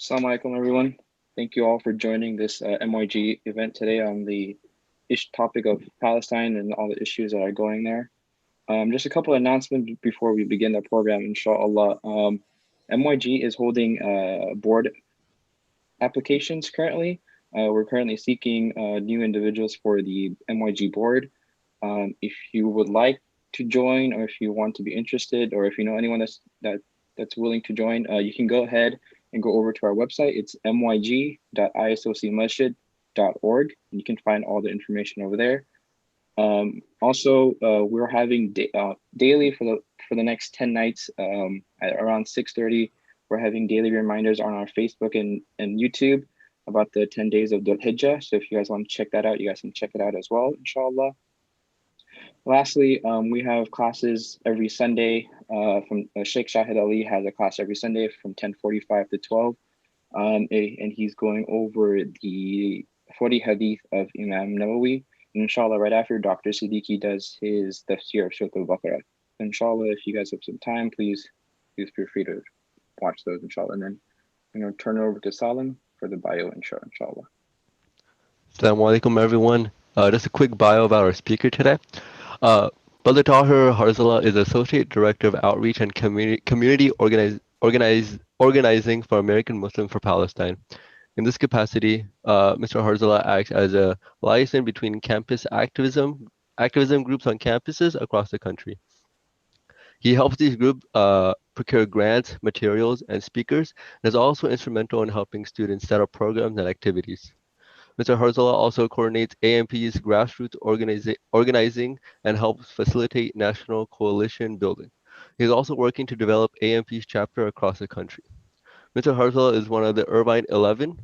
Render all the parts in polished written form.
Assalamu alaikum, everyone. Thank you all for joining this MYG event today on the topic of Palestine and all the issues that are going there. Just a couple of announcements before we begin the program, inshallah. MYG is holding board applications currently. We're currently seeking new individuals for the MYG board. If you would like to join, or if you want to be interested, or if you know anyone that's willing to join, you can go ahead and go over to our website. It's myg.isocmasjid.org, and you can find all the information over there. Also, we're having daily for the next 10 nights at around 6:30. We're having daily reminders on our Facebook and YouTube about the 10 days of Dhul Hijjah. So if you guys want to check that out, you guys can check it out as well, inshallah. Lastly, we have classes every Sunday. From Sheikh Shahid Ali has a class every Sunday from 10:45 to 12. And he's going over the 40 hadith of Imam Nawawi. And inshallah, right after, Dr. Siddiqui does his tafsir of Surah Al-Baqarah. Inshallah, if you guys have some time, please feel free to watch those, inshallah. And then I'm going to turn it over to Salim for the bio, inshallah. Assalamu alaikum, everyone. Just a quick bio about our speaker today. Brother Taher Herzallah is Associate Director of Outreach and Community Organizing for American Muslims for Palestine. In this capacity, Mr. Herzallah acts as a liaison between campus activism groups on campuses across the country. He helps these groups procure grants, materials, and speakers, and is also instrumental in helping students set up programs and activities. Mr. Herzallah also coordinates AMP's grassroots organizing and helps facilitate national coalition building. He is also working to develop AMP's chapter across the country. Mr. Herzallah is one of the Irvine 11,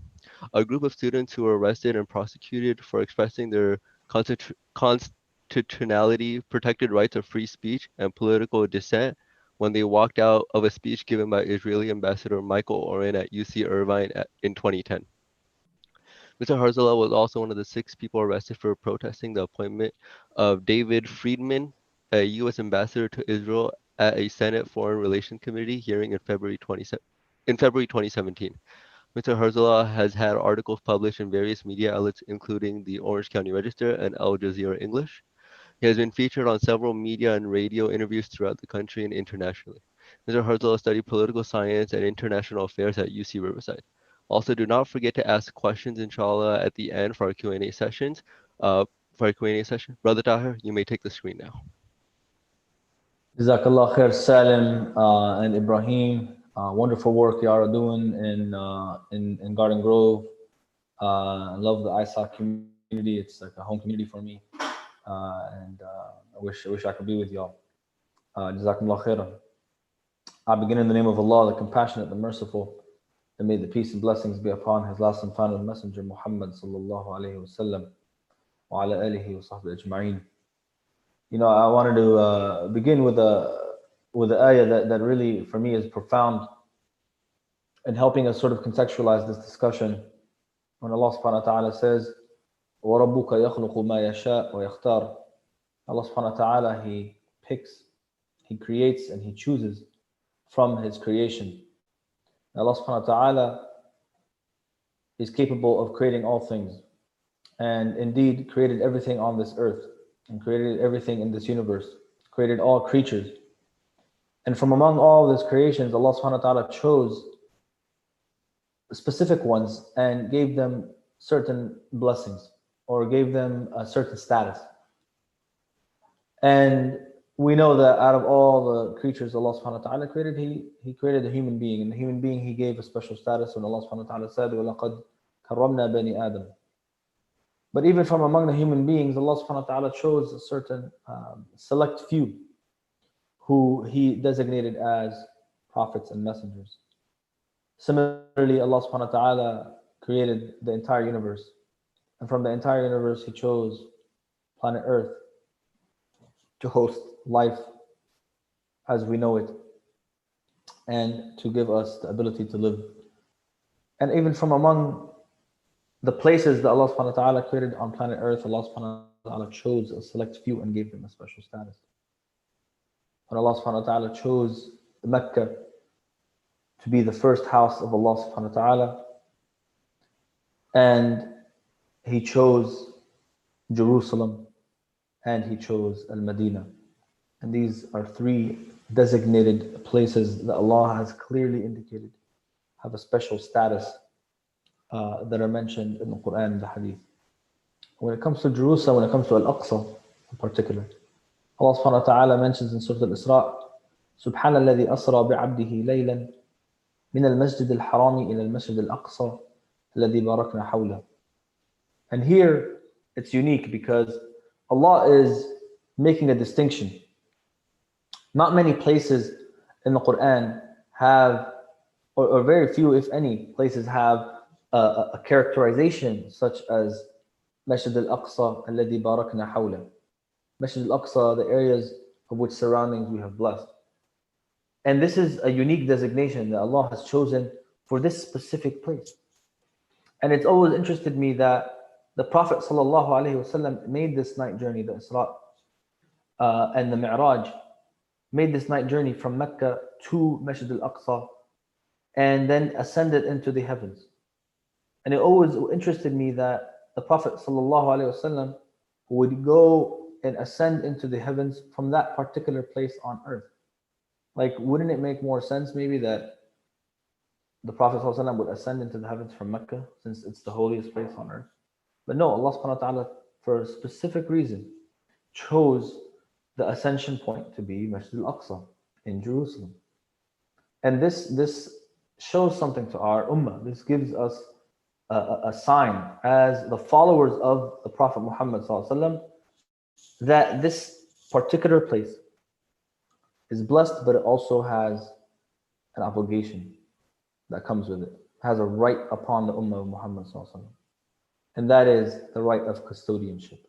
a group of students who were arrested and prosecuted for expressing their constitutionality protected rights of free speech and political dissent when they walked out of a speech given by Israeli Ambassador Michael Oren at UC Irvine in 2010. Mr. Herzallah was also one of the 6 people arrested for protesting the appointment of David Friedman, a U.S. ambassador to Israel, at a Senate Foreign Relations Committee hearing in February 2017. Mr. Herzallah has had articles published in various media outlets, including the Orange County Register and Al Jazeera English. He has been featured on several media and radio interviews throughout the country and internationally. Mr. Herzallah studied political science and international affairs at UC Riverside. Also, do not forget to ask questions, inshallah, at the end for our Q&A sessions. Brother Taher, you may take the screen now. Jazakallah khair, Salim and Ibrahim. Wonderful work y'all are doing in Garden Grove. I love the ISOC community. It's like a home community for me. And I wish I could be with y'all. Jazakallah khairan. I begin in the name of Allah, the compassionate, the merciful. And may the peace and blessings be upon his last and final messenger, Muhammad sallallahu alayhi wa sallam, wa ala alihi wa sahbihi ajma'in. You know, I wanted to begin with a ayah that really, for me, is profound in helping us sort of contextualize this discussion. When Allah subhanahu wa ta'ala says, وَرَبُّكَ يَخْلُقُ مَا يَشَاءُ وَيَخْتَارُ. Allah subhanahu wa ta'ala, He picks, He creates, and He chooses from His creation. Allah subhanahu wa ta'ala is capable of creating all things, and indeed created everything on this earth, and created everything in this universe, created all creatures. And from among all these creations, Allah subhanahu wa ta'ala chose specific ones and gave them certain blessings, or gave them a certain status. And we know that out of all the creatures Allah subhanahu wa ta'ala created, He created a human being. And the human being He gave a special status when Allah subhanahu wa ta'ala said, وَلَقَدْ كَرَّمْنَا بَنِي آدَمَ. But even from among the human beings, Allah subhanahu wa ta'ala chose a certain select few who He designated as prophets and messengers. Similarly, Allah subhanahu wa ta'ala created the entire universe. And from the entire universe, He chose planet Earth to host life as we know it, and to give us the ability to live. And even from among the places that Allah subhanahu wa ta'ala created on planet Earth, Allah subhanahu wa ta'ala chose a select few and gave them a special status. When Allah subhanahu wa ta'ala chose Mecca to be the first house of Allah subhanahu wa ta'ala. And He chose Jerusalem and He chose Al-Madinah. And these are three designated places that Allah has clearly indicated have a special status that are mentioned in the Quran and the Hadith. When it comes to Jerusalem, when it comes to Al-Aqsa in particular, Allah subhanahu wa ta'ala mentions in Surah Al-Isra, سبحان الذي أسرى بعبده ليلا من المسجد الحرام إلى المسجد الأقصى الذي باركنا حوله. And here it's unique because Allah is making a distinction. Not many places in the Quran have, or very few, if any, places have a characterization such as Masjid al-Aqsa alladhi barakna hawla. Masjid al-Aqsa, the areas of which surroundings we have blessed. And this is a unique designation that Allah has chosen for this specific place. And it's always interested me that the Prophet ﷺ made this night journey, the Isra and the Mi'raj, made this night journey from Mecca to Masjid al-Aqsa and then ascended into the heavens. And it always interested me that the Prophet ﷺ would go and ascend into the heavens from that particular place on earth. Like, wouldn't it make more sense maybe that the Prophet ﷺ would ascend into the heavens from Mecca, since it's the holiest place on earth? But no, Allah subhanahu wa ta'ala, for a specific reason, chose the ascension point to be Masjid al-Aqsa in Jerusalem. And this shows something to our ummah. This gives us a sign as the followers of the Prophet Muhammad ﷺ that this particular place is blessed, but it also has an obligation that comes with it. It has a right upon the ummah of Muhammad ﷺ. And that is the right of custodianship.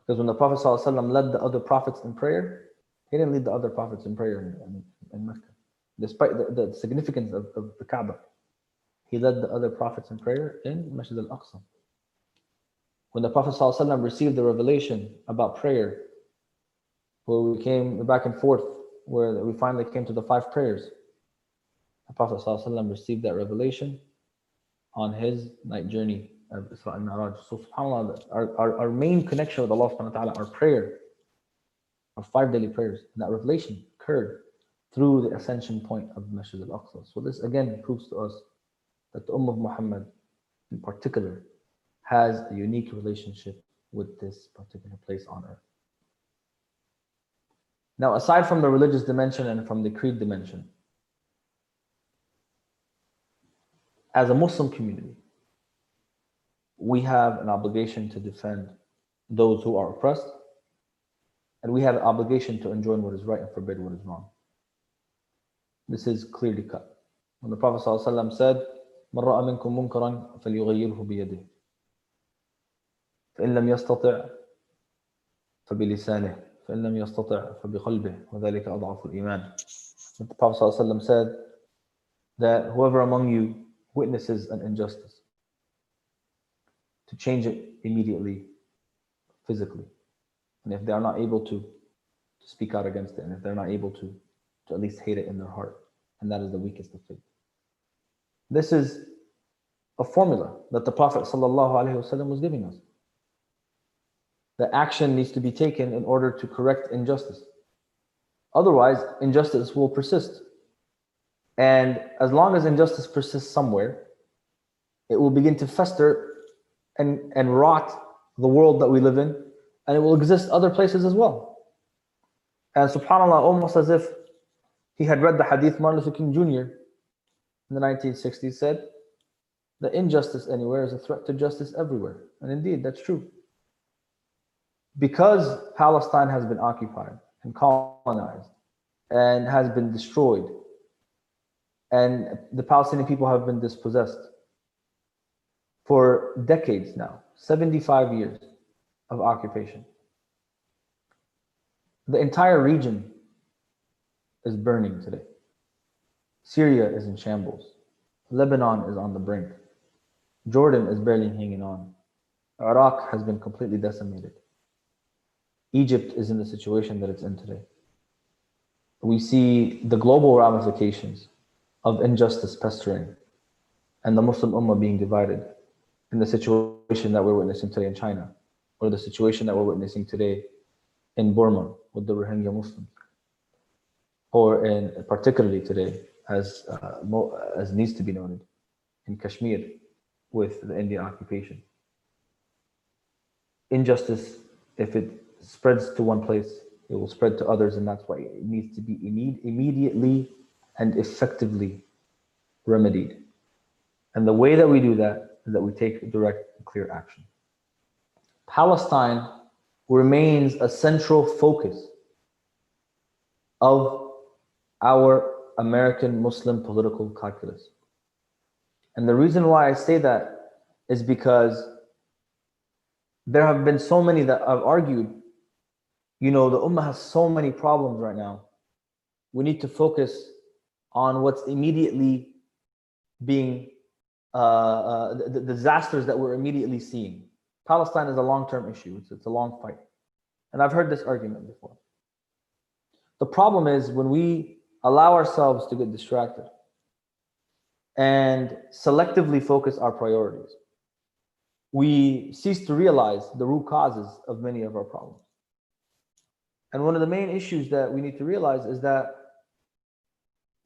Because when the Prophet ﷺ led the other prophets in prayer, he didn't lead the other prophets in prayer in Mecca. Despite the significance of the Kaaba, he led the other prophets in prayer in Masjid al-Aqsa. When the Prophet ﷺ received the revelation about prayer, where we came back and forth, where we finally came to the 5 prayers, the Prophet ﷺ received that revelation on his night journey of Isra and Mi'raj. So subhanAllah, our main connection with Allah subhanahu wa ta'ala, our prayer, our 5 daily prayers, and that revelation occurred through the ascension point of Masjid al-Aqsa. So this again proves to us that the Ummah of Muhammad in particular has a unique relationship with this particular place on earth. Now, aside from the religious dimension and from the creed dimension, as a Muslim community, we have an obligation to defend those who are oppressed, and we have an obligation to enjoin what is right and forbid what is wrong. This is clearly cut. When the Prophet ﷺ said, مَنْ رَأَى مِنْكُمْ مُنْكَرًا فَلْيُغَيِّرْهُ بِيَدِهِ فإن لم يستطع فبلسانه فإن لم يستطع فبقلبه وذلك أضعف الإيمان. The Prophet ﷺ said that whoever among you witnesses an injustice, to change it immediately, physically. And if they are not able to speak out against it, and if they're not able to at least hate it in their heart, and that is the weakest of faith. This is a formula that the Prophet ﷺ was giving us. The action needs to be taken in order to correct injustice. Otherwise, injustice will persist. And as long as injustice persists somewhere, it will begin to fester and rot the world that we live in, and it will exist other places as well. And subhanAllah, almost as if he had read the hadith, Martin Luther King Jr. in the 1960s said, the injustice anywhere is a threat to justice everywhere. And indeed, that's true. Because Palestine has been occupied and colonized and has been destroyed, and the Palestinian people have been dispossessed for decades now, 75 years of occupation. The entire region is burning today. Syria is in shambles. Lebanon is on the brink. Jordan is barely hanging on. Iraq has been completely decimated. Egypt is in the situation that it's in today. We see the global ramifications of injustice pestering and the Muslim Ummah being divided in the situation that we're witnessing today in China, or the situation that we're witnessing today in Burma with the Rohingya Muslims, or in particularly today, as needs to be noted, in Kashmir with the Indian occupation. Injustice, if it spreads to one place, it will spread to others, and that's why it needs to be immediately and effectively remedied. And the way that we do that is that we take direct and clear action. Palestine remains a central focus of our American Muslim political calculus. And the reason why I say that is because there have been so many that have argued, the Ummah has so many problems right now. We need to focus on what's immediately being, the disasters that we're immediately seeing. Palestine is a long-term issue. It's a long fight. And I've heard this argument before. The problem is when we allow ourselves to get distracted and selectively focus our priorities, we cease to realize the root causes of many of our problems. And one of the main issues that we need to realize is that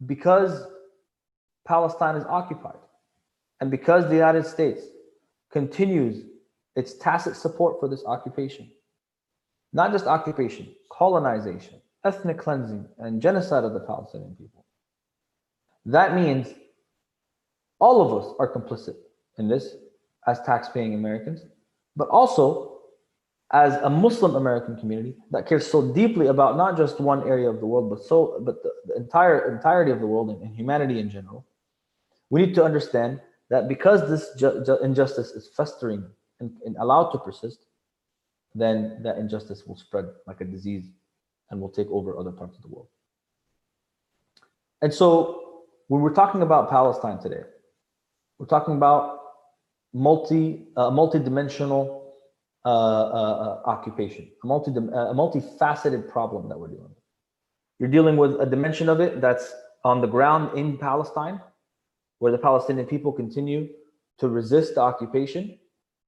because Palestine is occupied, and because the United States continues its tacit support for this occupation, not just occupation, colonization, ethnic cleansing, and genocide of the Palestinian people, that means all of us are complicit in this as tax-paying Americans, but also as a Muslim American community that cares so deeply about not just one area of the world, but the entirety of the world and humanity in general. We need to understand that because this injustice is festering and allowed to persist, then that injustice will spread like a disease and will take over other parts of the world. And so when we're talking about Palestine today, we're talking about multi-dimensional occupation, a multifaceted problem that we're dealing with. You're dealing with a dimension of it that's on the ground in Palestine, where the Palestinian people continue to resist the occupation,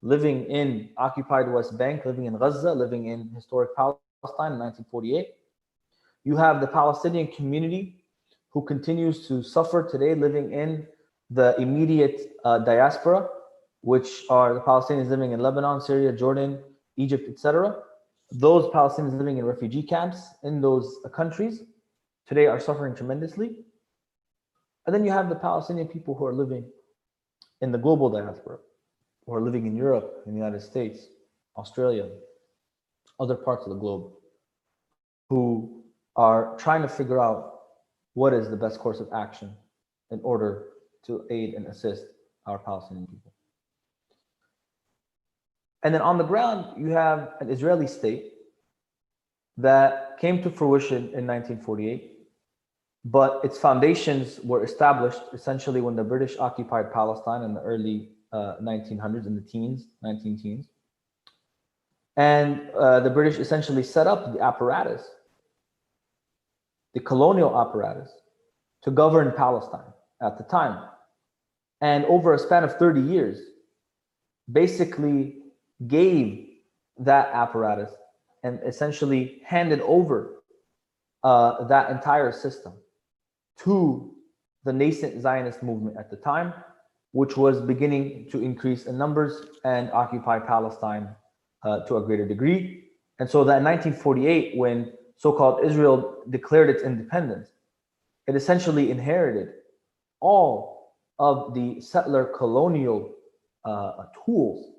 living in occupied West Bank, living in Gaza, living in historic Palestine in 1948. You have the Palestinian community who continues to suffer today, living in the immediate diaspora, which are the Palestinians living in Lebanon, Syria, Jordan, Egypt, etc. Those Palestinians living in refugee camps in those countries today are suffering tremendously. And then you have the Palestinian people who are living in the global diaspora, who are living in Europe, in the United States, Australia, other parts of the globe, who are trying to figure out what is the best course of action in order to aid and assist our Palestinian people. And then on the ground, you have an Israeli state that came to fruition in 1948, but its foundations were established essentially when the British occupied Palestine in the early 1900s, in the 19 teens. And the British essentially set up the apparatus, the colonial apparatus, to govern Palestine at the time. And over a span of 30 years, basically gave that apparatus and essentially handed over that entire system to the nascent Zionist movement at the time, which was beginning to increase in numbers and occupy Palestine to a greater degree. And so that in 1948, when so-called Israel declared its independence, it essentially inherited all of the settler colonial tools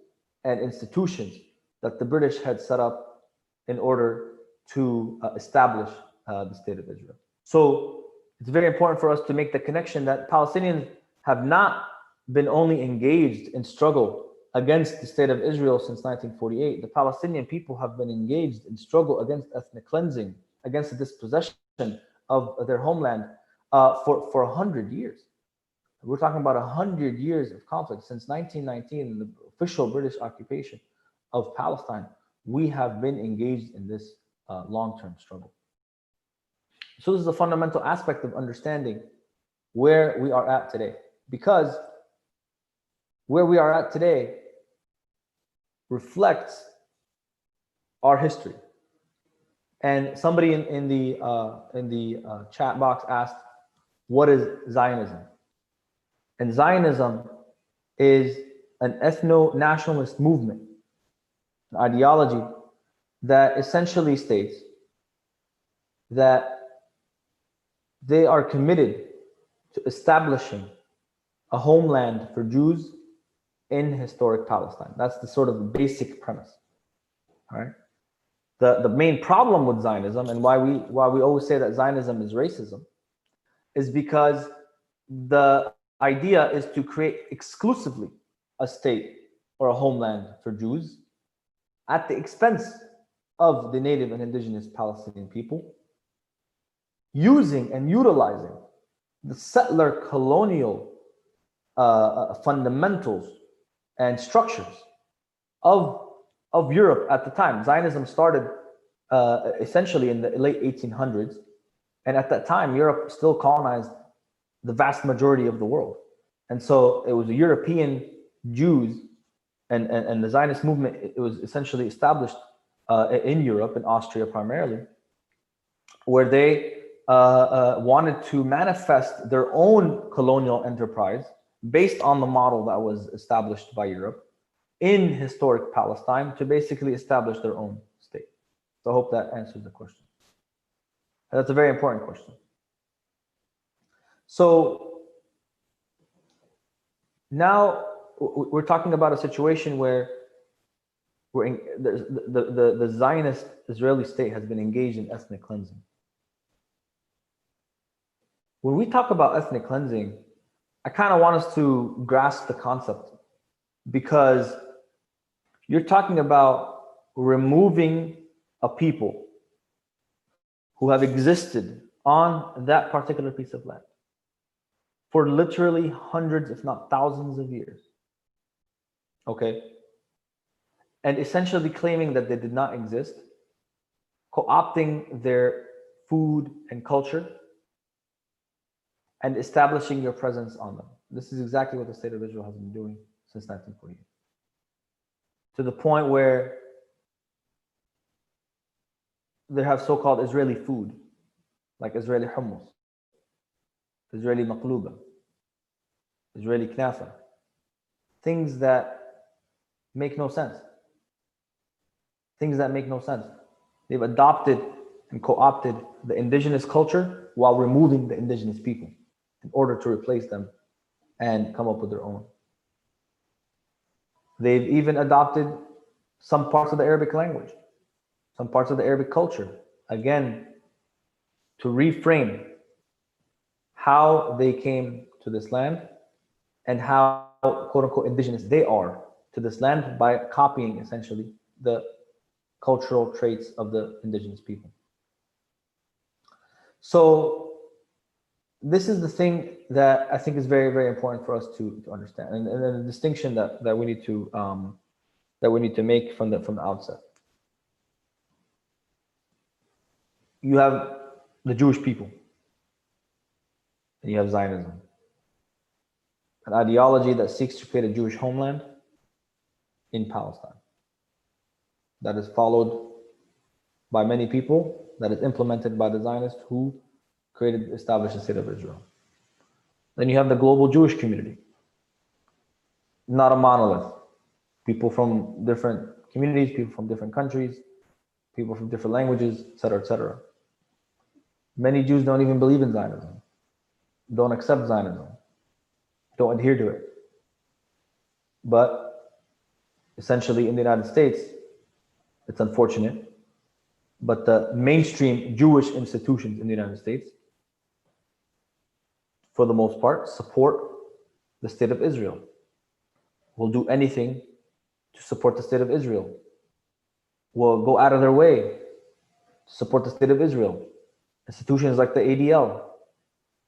and institutions that the British had set up in order to establish the state of Israel. So it's very important for us to make the connection that Palestinians have not been only engaged in struggle against the state of Israel since 1948. The Palestinian people have been engaged in struggle against ethnic cleansing, against the dispossession of their homeland for 100 years. We're talking about 100 years of conflict since 1919, the official British occupation of Palestine. We have been engaged in this long-term struggle. So this is a fundamental aspect of understanding where we are at today, because where we are at today reflects our history. And somebody in the chat box asked, what is Zionism? And Zionism is an ethno-nationalist movement, an ideology that essentially states that they are committed to establishing a homeland for Jews in historic Palestine. That's the sort of basic premise. All right. The main problem with Zionism, and why we always say that Zionism is racism, is because the idea is to create exclusively a state or a homeland for Jews at the expense of the native and indigenous Palestinian people, using and utilizing the settler colonial fundamentals and structures of Europe at the time. Zionism started essentially in the late 1800s, and at that time, Europe still colonized the vast majority of the world. And so it was the European Jews and the Zionist movement, it was essentially established in Europe, in Austria primarily, where they wanted to manifest their own colonial enterprise based on the model that was established by Europe in historic Palestine to basically establish their own state. So I hope that answers the question. That's a very important question. So now we're talking about a situation where the Zionist Israeli state has been engaged in ethnic cleansing. When we talk about ethnic cleansing, I kind of want us to grasp the concept, because you're talking about removing a people who have existed on that particular piece of land for literally hundreds, if not thousands of years. Okay? And essentially claiming that they did not exist, co-opting their food and culture, and establishing your presence on them. This is exactly what the state of Israel has been doing since 1948. To the point where they have so-called Israeli food, like Israeli hummus, Israeli maqluba, Israeli knafa, things that make no sense. Things that make no sense. They've adopted and co-opted the indigenous culture while removing the indigenous people in order to replace them and come up with their own. They've even adopted some parts of the Arabic language, some parts of the Arabic culture, again, to reframe how they came to this land and how, quote unquote, indigenous they are to this land by copying essentially the cultural traits of the indigenous people. So this is the thing that I think is very, very important for us to understand, and the distinction that we need to make from the outset. You have the Jewish people, and you have Zionism, an ideology that seeks to create a Jewish homeland in Palestine that is followed by many people, that is implemented by the Zionists who established the state of Israel. Then you have the global Jewish community, not a monolith. People from different communities, people from different countries, people from different languages, etc., etc. Many Jews don't even believe in Zionism, don't accept Zionism, don't adhere to it. But essentially in the United States, it's unfortunate, but the mainstream Jewish institutions in the United States, for the most part, support the state of Israel, will do anything to support the state of Israel, will go out of their way to support the state of Israel. Institutions like the ADL,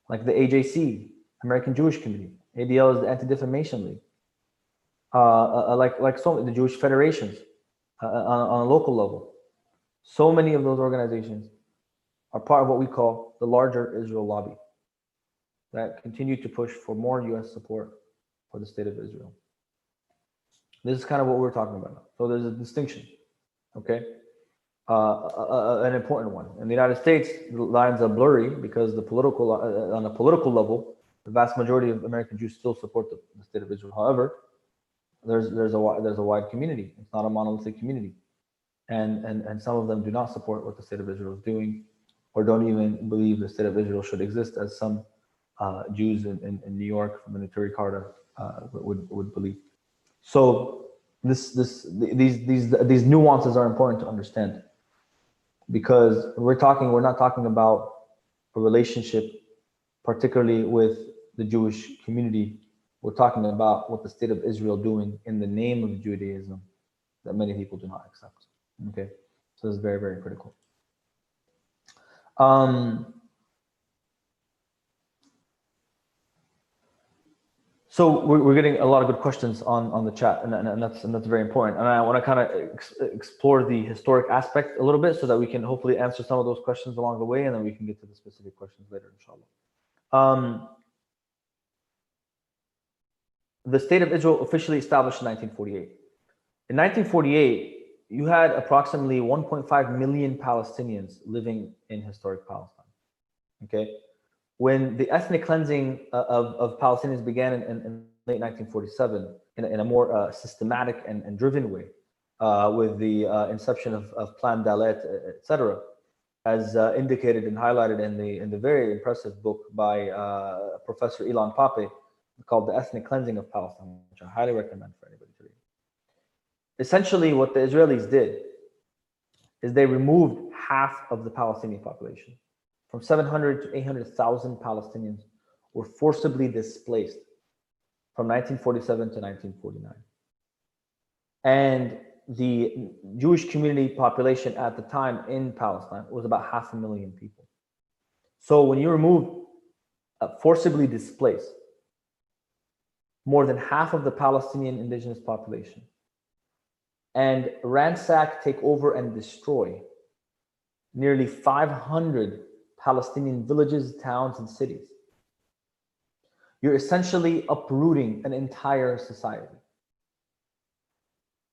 like the AJC, American Jewish Committee. ADL is the Anti-Defamation League. Like so the Jewish federations on a local level. So many of those organizations are part of what we call the larger Israel lobby. that continue to push for more U.S. support for the state of Israel. This is kind of what we're talking about now. So there's a distinction, okay? An important one. In the United States, the lines are blurry because the political, on a political level, the vast majority of American Jews still support the state of Israel. However, there's a wide community. It's not a monolithic community, and some of them do not support what the state of Israel is doing, or don't even believe the state of Israel should exist, as some Jews in New York from the Neturei Karta would believe. So these nuances are important to understand, because we're not talking about a relationship, particularly with the Jewish community. We're talking about what the state of Israel doing in the name of Judaism that many people do not accept. Okay, so this is very, very critical. So we're getting a lot of good questions on the chat, and that's very important. And I want to kind of explore the historic aspect a little bit so that we can hopefully answer some of those questions along the way, and then we can get to the specific questions later, inshallah. The state of Israel officially established in 1948. In 1948, you had approximately 1.5 million Palestinians living in historic Palestine. Okay. When the ethnic cleansing of Palestinians began in late 1947 in a more systematic and driven way, with the inception of Plan Dalet, etc., as indicated and highlighted in the very impressive book by Professor Ilan Pape called The Ethnic Cleansing of Palestine, which I highly recommend for anybody to read. Essentially, what the Israelis did is they removed half of the Palestinian population. From 700 to 800,000 Palestinians were forcibly displaced from 1947 to 1949. And the Jewish community population at the time in Palestine was about 500,000 people. So when you remove forcibly displaced more than half of the Palestinian indigenous population and ransack, take over, and destroy nearly 500 Palestinian villages, towns, and cities, you're essentially uprooting an entire society.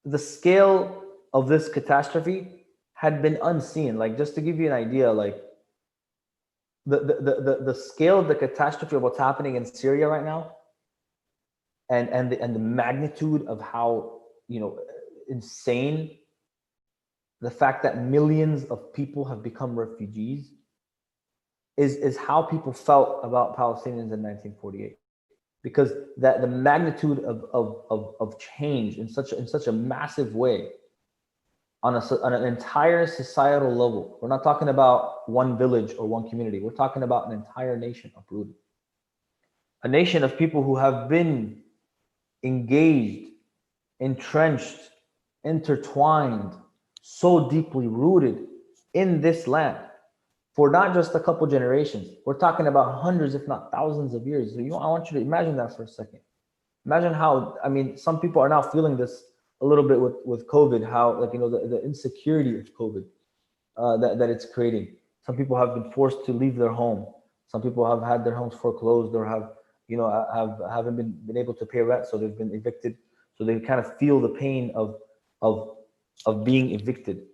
The scale of this catastrophe had been unseen. Like, just to give you an idea, like the scale of the catastrophe of what's happening in Syria right now, and the magnitude of how, you know, insane the fact that millions of people have become refugees is how people felt about Palestinians in 1948, because that the magnitude of change in such a massive way on an entire societal level. We're not talking about one village or one community. We're talking about an entire nation uprooted, a nation of people who have been engaged, entrenched, intertwined, so deeply rooted in this land for not just a couple generations. We're talking about hundreds, if not thousands of years. So I want you to imagine that for a second. Imagine how, I mean, some people are now feeling this a little bit with COVID, how, like, you know, the insecurity of COVID that it's creating. Some people have been forced to leave their home. Some people have had their homes foreclosed, or haven't been able to pay rent, so they've been evicted. So they kind of feel the pain of being evicted.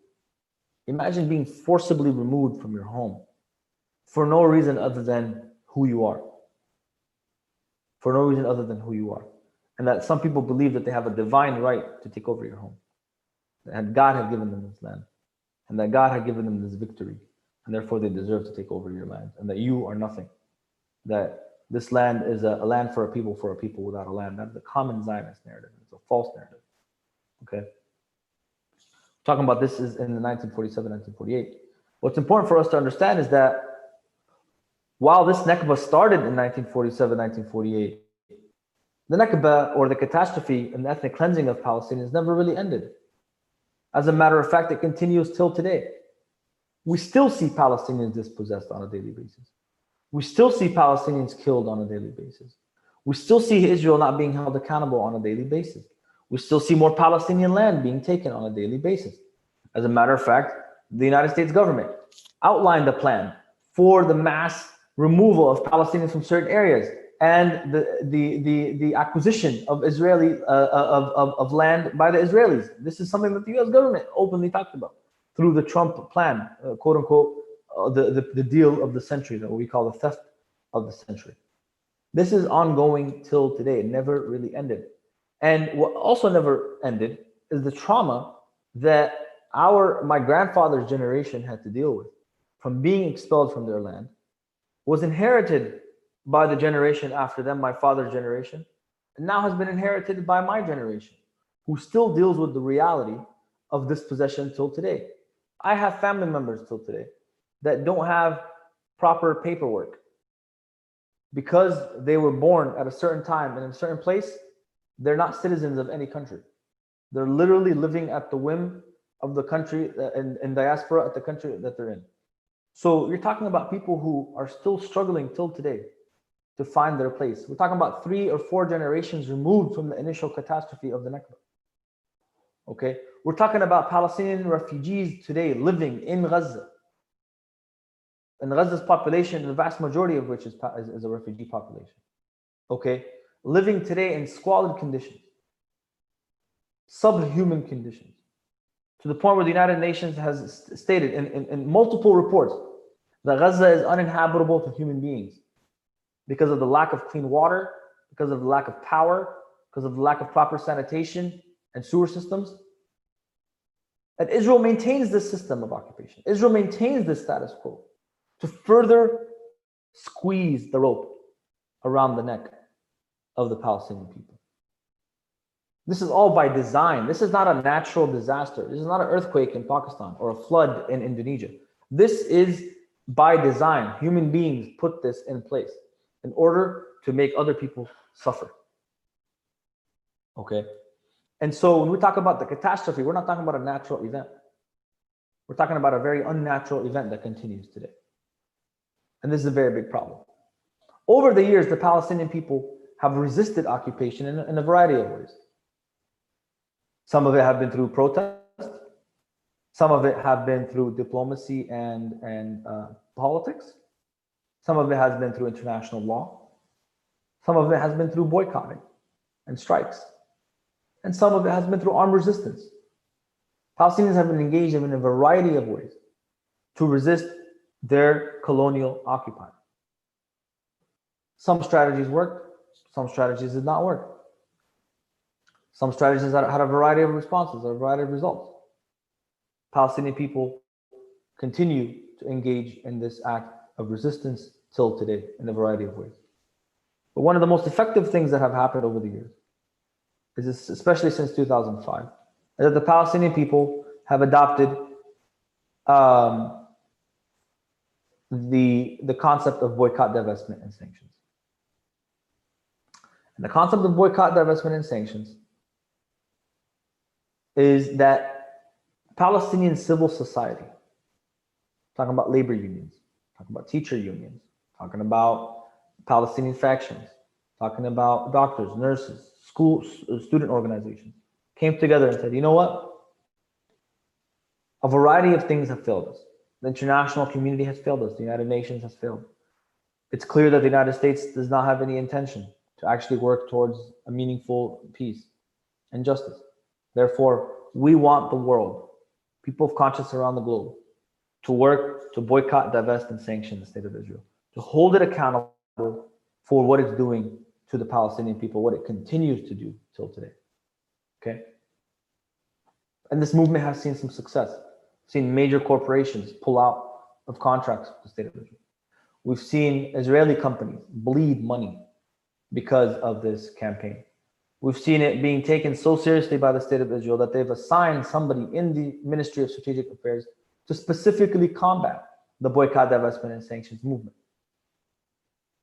Imagine being forcibly removed from your home for no reason other than who you are. For no reason other than who you are. And that some people believe that they have a divine right to take over your home. And God had given them this land. And that God had given them this victory. And therefore they deserve to take over your land. And that you are nothing. That this land is a land for a people without a land. That's the common Zionist narrative. It's a false narrative. Okay? Talking about this is in the 1947, 1948. What's important for us to understand is that while this Nakba started in 1947, 1948, the Nakba, or the catastrophe and the ethnic cleansing of Palestinians, never really ended. As a matter of fact, it continues till today. We still see Palestinians dispossessed on a daily basis. We still see Palestinians killed on a daily basis. We still see Israel not being held accountable on a daily basis. We still see more Palestinian land being taken on a daily basis. As a matter of fact, the United States government outlined a plan for the mass removal of Palestinians from certain areas, and the acquisition of Israeli of land by the Israelis. This is something that the U.S. government openly talked about through the Trump plan, quote unquote, the deal of the century, that we call the theft of the century. This is ongoing till today. It never really ended. And what also never ended is the trauma that my grandfather's generation had to deal with from being expelled from their land, was inherited by the generation after them, my father's generation, and now has been inherited by my generation, who still deals with the reality of dispossession till today. I have family members till today that don't have proper paperwork because they were born at a certain time in a certain place. They're not citizens of any country. They're literally living at the whim of the country in diaspora at the country that they're in. So you're talking about people who are still struggling till today to find their place. We're talking about 3 or 4 generations removed from the initial catastrophe of the Nakba. Okay, we're talking about Palestinian refugees today living in Gaza. And Gaza's population, the vast majority of which is a refugee population. Okay, living today in squalid conditions, subhuman conditions, to the point where the United Nations has stated in multiple reports that Gaza is uninhabitable to human beings because of the lack of clean water, because of the lack of power, because of the lack of proper sanitation and sewer systems. And Israel maintains this system of occupation. Israel maintains this status quo to further squeeze the rope around the neck of the Palestinian people. This is all by design. This is not a natural disaster. This is not an earthquake in Pakistan or a flood in Indonesia. This is by design. Human beings put this in place in order to make other people suffer. Okay? And so when we talk about the catastrophe, we're not talking about a natural event. We're talking about a very unnatural event that continues today. And this is a very big problem. Over the years, the Palestinian people have resisted occupation in a variety of ways. Some of it have been through protest. Some of it have been through diplomacy and politics. Some of it has been through international law. Some of it has been through boycotting and strikes. And some of it has been through armed resistance. Palestinians have been engaged in a variety of ways to resist their colonial occupier. Some strategies worked, some strategies did not work. Some strategies had a variety of responses, a variety of results. Palestinian people continue to engage in this act of resistance till today in a variety of ways. But one of the most effective things that have happened over the years, is this, especially since 2005, is that the Palestinian people have adopted the concept of boycott, divestment, and sanctions. And the concept of boycott, divestment, and sanctions is that Palestinian civil society, talking about labor unions, talking about teacher unions, talking about Palestinian factions, talking about doctors, nurses, student organizations, came together and said, you know what? A variety of things have failed us. The international community has failed us. The United Nations has failed. It's clear that the United States does not have any intention to actually work towards a meaningful peace and justice. Therefore, we want the world, people of conscience around the globe, to work to boycott, divest, and sanction the state of Israel, to hold it accountable for what it's doing to the Palestinian people, what it continues to do till today. Okay? And this movement has seen some success. Seen major corporations pull out of contracts with the state of Israel. We've seen Israeli companies bleed money because of this campaign. We've seen it being taken so seriously by the state of Israel that they've assigned somebody in the Ministry of Strategic Affairs to specifically combat the boycott, divestment, and sanctions movement.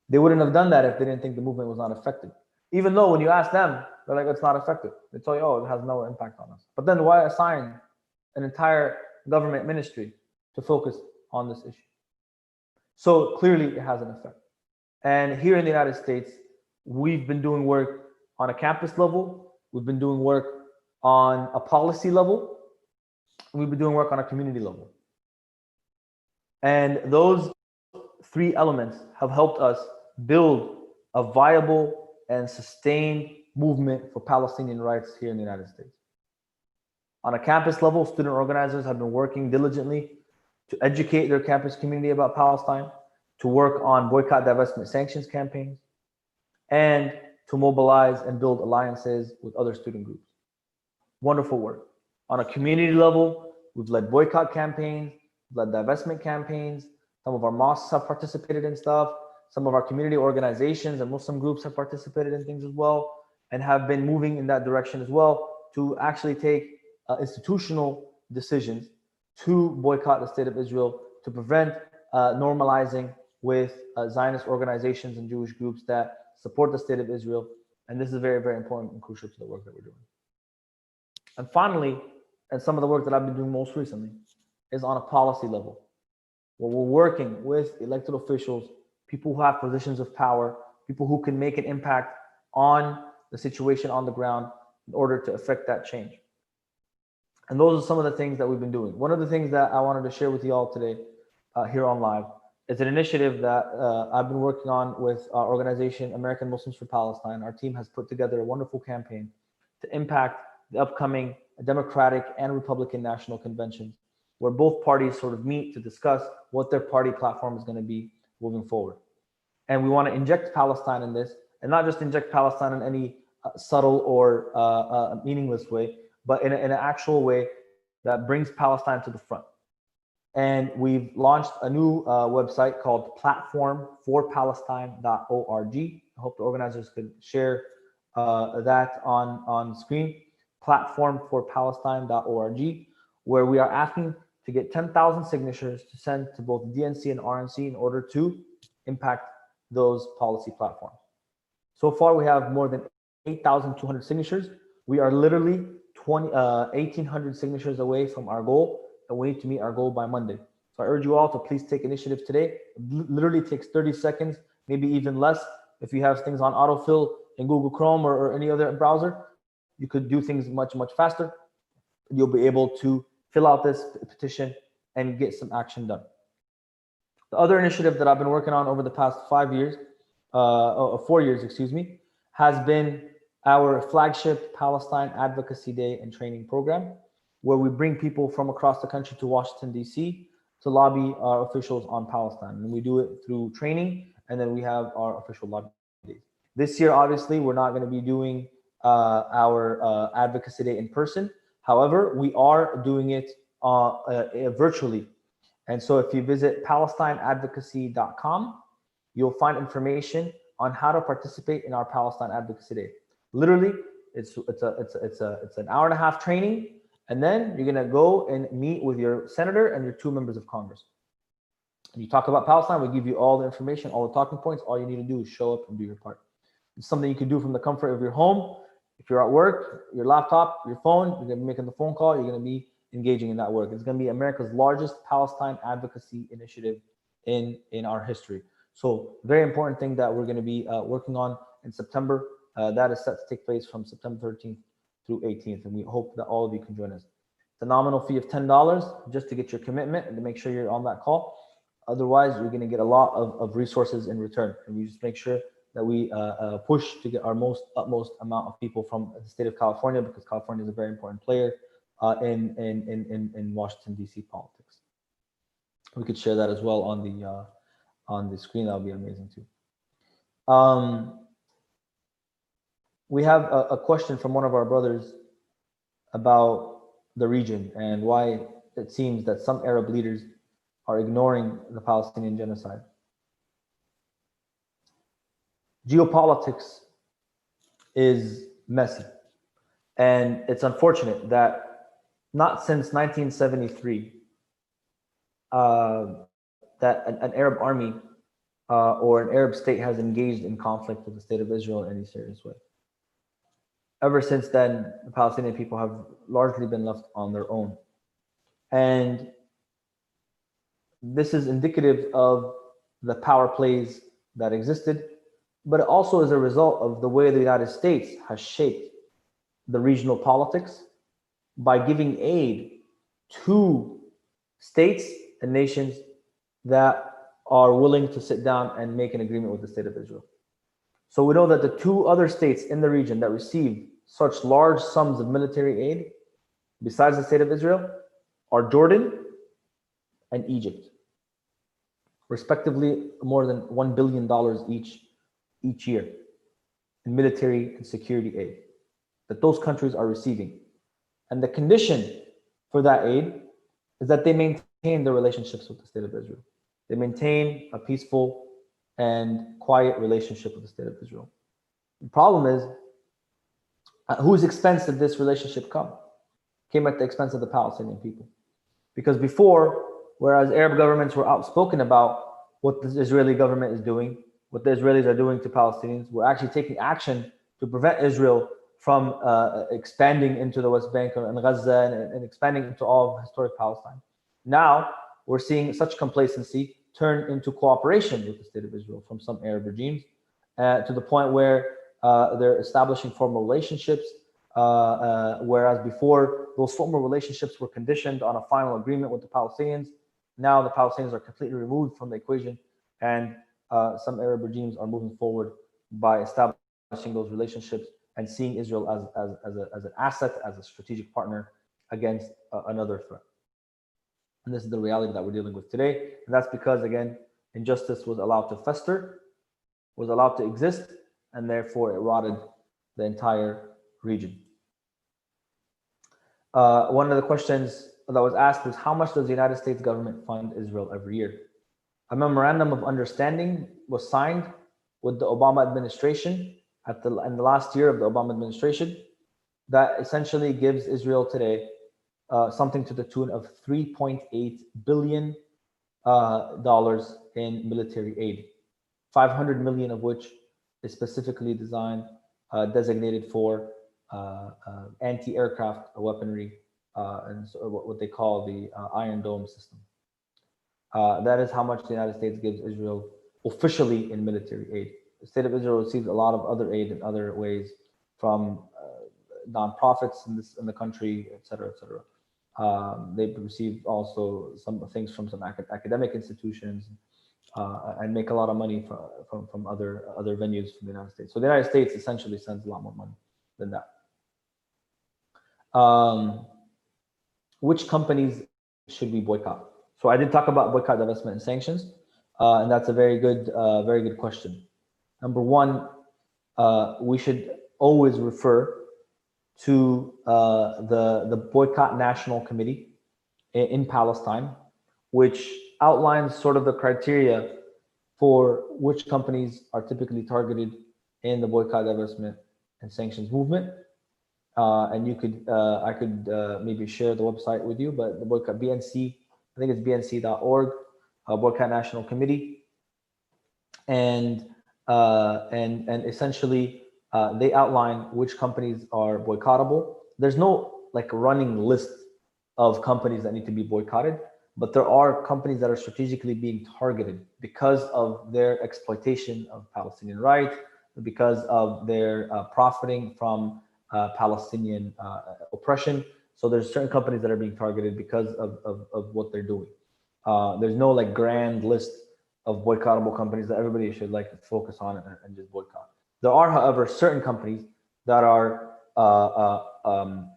They wouldn't have done that if they didn't think the movement was not effective. Even though when you ask them, they're like, it's not effective. They tell you, oh, it has no impact on us. But then why assign an entire government ministry to focus on this issue? So clearly it has an effect. And here in the United States, we've been doing work on a campus level. We've been doing work on a policy level. We've been doing work on a community level. And those three elements have helped us build a viable and sustained movement for Palestinian rights here in the United States. On a campus level, student organizers have been working diligently to educate their campus community about Palestine, to work on boycott, divestment, sanctions campaigns, and to mobilize and build alliances with other student groups. Wonderful work. On a community level, we've led boycott campaigns, led divestment campaigns. Some of our mosques have participated in stuff. Some of our community organizations and Muslim groups have participated in things as well, and have been moving in that direction as well to actually take institutional decisions to boycott the state of Israel, to prevent normalizing with Zionist organizations and Jewish groups that support the state of Israel. And this is very, very important and crucial to the work that we're doing. And finally, and some of the work that I've been doing most recently, is on a policy level, where we're working with elected officials, people who have positions of power, people who can make an impact on the situation on the ground in order to affect that change. And those are some of the things that we've been doing. One of the things that I wanted to share with you all today here on live is an initiative that I've been working on with our organization, American Muslims for Palestine. Our team has put together a wonderful campaign to impact the upcoming Democratic and Republican national conventions, where both parties sort of meet to discuss what their party platform is going to be moving forward. And we want to inject Palestine in this, and not just inject Palestine in any subtle or meaningless way, but in an actual way that brings Palestine to the front. And we've launched a new website called platformforpalestine.org. I hope the organizers could share that on screen, platformforpalestine.org, where we are asking to get 10,000 signatures to send to both DNC and RNC in order to impact those policy platforms. So far, we have more than 8,200 signatures. We are literally 1,800 signatures away from our goal, and we need to meet our goal by Monday. So I urge you all to please take initiative today. It literally takes 30 seconds, maybe even less. If you have things on autofill in Google Chrome or any other browser, you could do things much, much faster. You'll be able to fill out this petition and get some action done. The other initiative that I've been working on over the past 4 years, has been our flagship Palestine Advocacy Day and Training Program, where we bring people from across the country to Washington, D.C. to lobby our officials on Palestine. And we do it through training, and then we have our official lobby days. This year, obviously, we're not going to be doing our Advocacy Day in person. However, we are doing it virtually. And so if you visit PalestineAdvocacy.com, you'll find information on how to participate in our Palestine Advocacy Day. Literally, it's an hour-and-a-half training, and then you're gonna go and meet with your senator and your 2 members of Congress. And you talk about Palestine, we give you all the information, all the talking points. All you need to do is show up and do your part. It's something you can do from the comfort of your home. If you're at work, your laptop, your phone, you're gonna be making the phone call, you're gonna be engaging in that work. It's gonna be America's largest Palestine advocacy initiative in our history. So very important thing that we're gonna be working on in September. That is set to take place from September 13th through 18th, and we hope that all of you can join us. The nominal fee of $10 just to get your commitment and to make sure you're on that call. Otherwise, you're gonna get a lot of resources in return, and we just make sure that we push to get our utmost amount of people from the state of California, because California is a very important player in Washington, D.C. politics. We could share that as well on the screen. That would be amazing too. We have a question from one of our brothers about the region and why it seems that some Arab leaders are ignoring the Palestinian genocide. Geopolitics is messy, and it's unfortunate that not since 1973 that an Arab army or an Arab state has engaged in conflict with the state of Israel in any serious way. Ever since then, the Palestinian people have largely been left on their own. And this is indicative of the power plays that existed, but it also is a result of the way the United States has shaped the regional politics by giving aid to states and nations that are willing to sit down and make an agreement with the state of Israel. So we know that the two other states in the region that receive such large sums of military aid, besides the state of Israel, are Jordan and Egypt, respectively more than $1 billion each year in military and security aid that those countries are receiving. And the condition for that aid is that they maintain their relationships with the state of Israel. They maintain a peaceful and quiet relationship with the state of Israel. The problem is, at whose expense did this relationship come? It came at the expense of the Palestinian people. Because before, whereas Arab governments were outspoken about what the Israeli government is doing, what the Israelis are doing to Palestinians, we're actually taking action to prevent Israel from expanding into the West Bank and Gaza and expanding into all of historic Palestine. Now, we're seeing such complacency turn into cooperation with the state of Israel from some Arab regimes, to the point where they're establishing formal relationships, whereas before those formal relationships were conditioned on a final agreement with the Palestinians. Now the Palestinians are completely removed from the equation, and some Arab regimes are moving forward by establishing those relationships and seeing Israel as an asset, as a strategic partner against another threat. And this is the reality that we're dealing with today. And that's because, again, injustice was allowed to fester, was allowed to exist, and therefore it rotted the entire region. One of the questions that was asked was, how much does the United States government fund Israel every year? A memorandum of understanding was signed with the Obama administration in the last year of the Obama administration that essentially gives Israel today something to the tune of $3.8 billion in military aid, 500 million of which is specifically designed, designated for anti-aircraft weaponry, and so what they call the Iron Dome system. That is how much the United States gives Israel officially in military aid. The state of Israel receives a lot of other aid in other ways from nonprofits in the country, et cetera, et cetera. They've received also some things from some academic institutions, and make a lot of money from other venues from the United States. So the United States essentially sends a lot more money than that. Which companies should we boycott? So I did talk about boycott, divestment, and sanctions, and that's a very good question. Number one, we should always refer to the Boycott National Committee in Palestine, which outlines sort of the criteria for which companies are typically targeted in the boycott, divestment, and sanctions movement. And you could, I could maybe share the website with you, but the boycott BNC, I think it's bnc.org, Boycott National Committee, and essentially they outline which companies are boycottable. There's no like running list of companies that need to be boycotted, but there are companies that are strategically being targeted because of their exploitation of Palestinian rights, because of their profiting from Palestinian oppression. So there's certain companies that are being targeted because of what they're doing. There's no like grand list of boycottable companies that everybody should like focus on and just boycott. There are, however, certain companies that are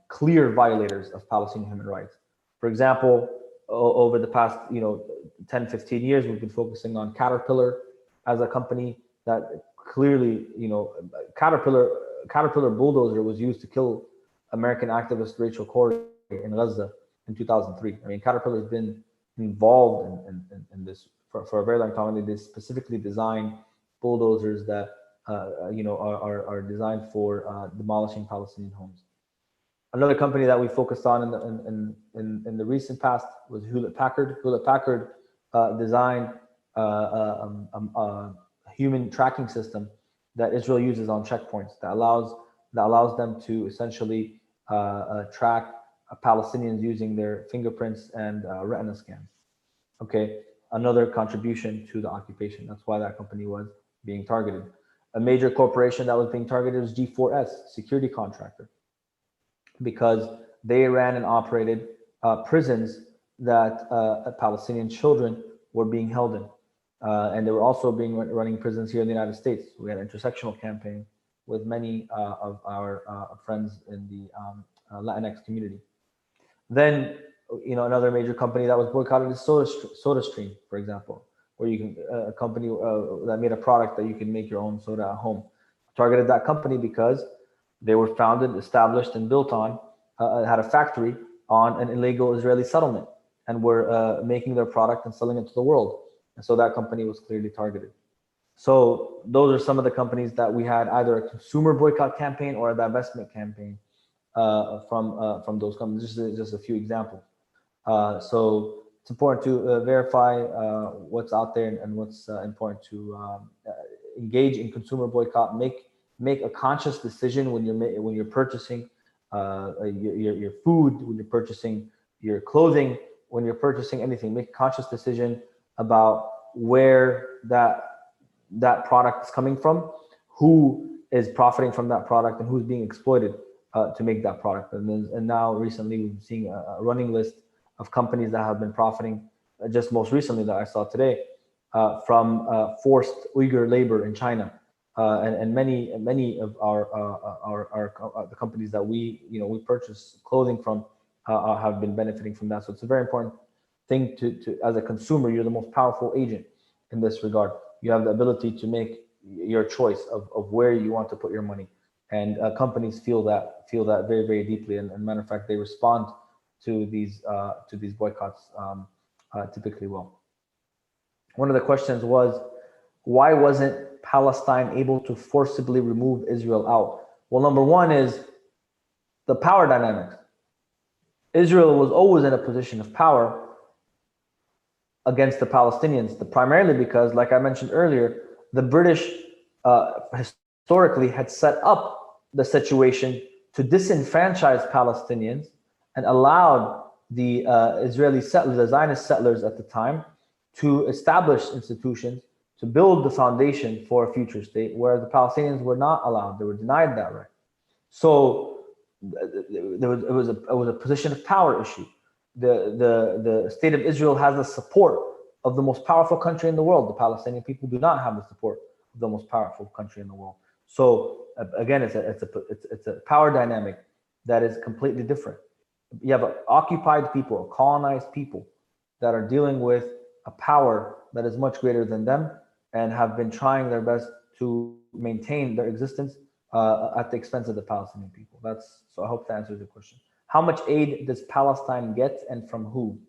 clear violators of Palestinian human rights. For example, over the past 10, 15 years, we've been focusing on Caterpillar as a company that clearly, Caterpillar bulldozer was used to kill American activist Rachel Corrie in Gaza in 2003. I mean, Caterpillar has been involved in this for a very long time, and they specifically design bulldozers that are designed for demolishing Palestinian homes. Another company that we focused on in the recent past was Hewlett Packard. Hewlett Packard designed a human tracking system that Israel uses on checkpoints that allows them to essentially track Palestinians using their fingerprints and retina scans. Okay, another contribution to the occupation. That's why that company was being targeted. A major corporation that was being targeted was G4S, security contractor, because they ran and operated prisons that Palestinian children were being held in. And they were also running prisons here in the United States. We had an intersectional campaign with many of our friends in the Latinx community. Then, another major company that was boycotted is SodaStream, for example, where you can a company that made a product that you can make your own soda at home. Targeted that company because they were founded, established, and built on had a factory on an illegal Israeli settlement, and were making their product and selling it to the world. And so that company was clearly targeted. So those are some of the companies that we had either a consumer boycott campaign or a divestment campaign from those companies. Just a few examples. So it's important to verify what's out there and what's important to engage in consumer boycott. Make a conscious decision when you're purchasing your food, when you're purchasing your clothing, when you're purchasing anything. Make a conscious decision about where that product is coming from, who is profiting from that product, and who's being exploited to make that product. And now recently we've been seeing a running list of companies that have been profiting, just most recently that I saw today, from forced Uyghur labor in China. And many of the companies that we purchase clothing from have been benefiting from that. So it's a very important thing to as a consumer, you're the most powerful agent in this regard. You have the ability to make your choice of where you want to put your money. And companies feel that very, very deeply. And matter of fact, they respond to these boycotts typically well. One of the questions was, why wasn't Palestine able to forcibly remove Israel out? Well, number one is the power dynamics. Israel was always in a position of power against the Palestinians, primarily because, like I mentioned earlier, the British historically had set up the situation to disenfranchise Palestinians and allowed the Israeli settlers, the Zionist settlers at the time, to establish institutions, to build the foundation for a future state, where the Palestinians were not allowed; they were denied that right. So it was a position of power issue. The state of Israel has the support of the most powerful country in the world. The Palestinian people do not have the support of the most powerful country in the world. So again, it's a power dynamic that is completely different. You have occupied people, colonized people that are dealing with a power that is much greater than them and have been trying their best to maintain their existence at the expense of the Palestinian people. So I hope that answers the question. How much aid does Palestine get and from who?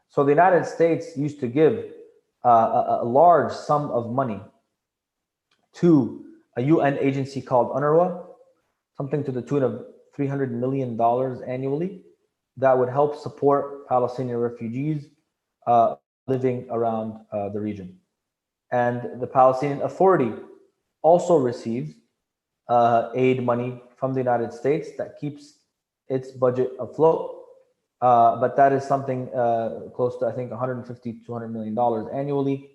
So the United States used to give a large sum of money to a UN agency called UNRWA, something to the tune of $300 million annually, that would help support Palestinian refugees living around the region. And the Palestinian Authority also receives aid money from the United States that keeps its budget afloat. But that is something close to, I think, $150 to $200 million annually.